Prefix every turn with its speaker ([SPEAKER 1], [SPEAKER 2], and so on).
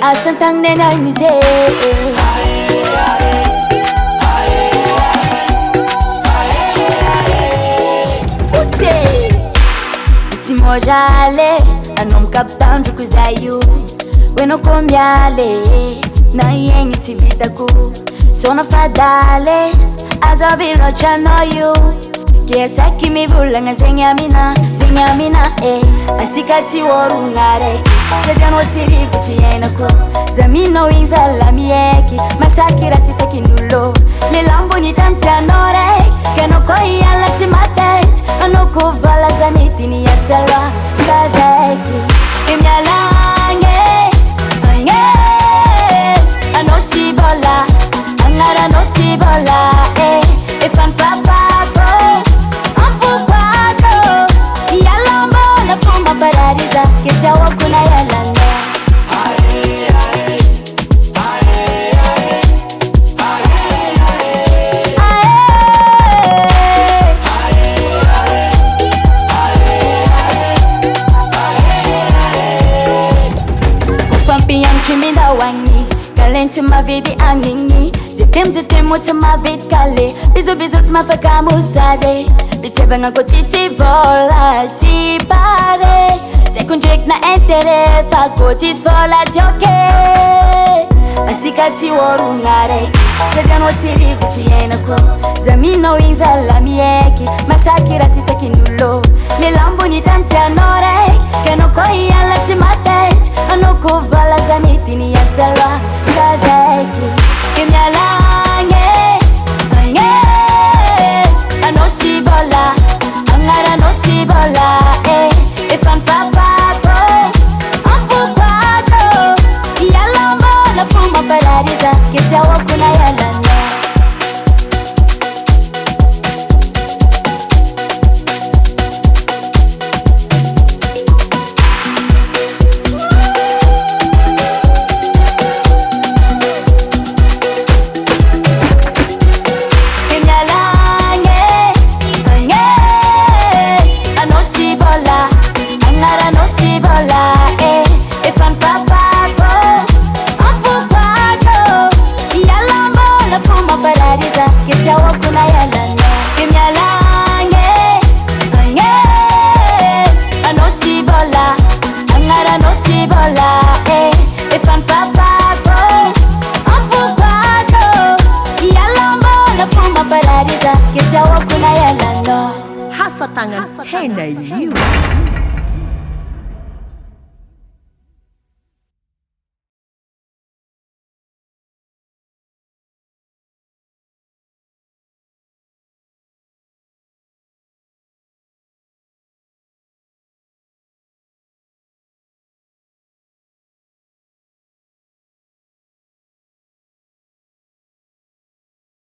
[SPEAKER 1] Asantang nenal mize Simojale anom kaptandu kuzayu Weno komyale na yengi tivitaku Sono fadale azabiro chanoyu Kiesa kimi bulanga zenyamina Antikati worungare Sedano tiri kuchiyenako Zamino inzala mieki Masakira tiseki nulo Lilambo ni tanti anore Kenoko iyala timatet Anoko vala zamitini ya selwa Kajeki Imyalange Ange Anoti bola Angara noti bola Ifan papako Ampukwato Yalambo na fuma paradiza Kita wakuna yalanga Ufampiyan chiminda wangi Kalenti mavidi angingi Zitim utamavit kale Bizu tumafaka musade Bitevanga kotisi vola tipare Tekundrik na entere Fakotis vola tioke Antikati worungare Sedano tiri kuchiyenako Zamino inzala mieki Masakira tiseki nulo Lilambo ni tanti anore Kenoko iyala timatet Anoko vala zamitini ya selwa Kajeki Imyalange Ange Anoti bola Angara noti bola Ifan papako Ampukwato Yalambo na fuma paradiza Kita wakuna yalanga Kita wakuna yalanga Imyalange Ange Anoti bola Angara noti bola Ifan papako Ampukwato Yalambo na fuma paradiza Kita wakuna yalanga
[SPEAKER 2] Hasatangan henay you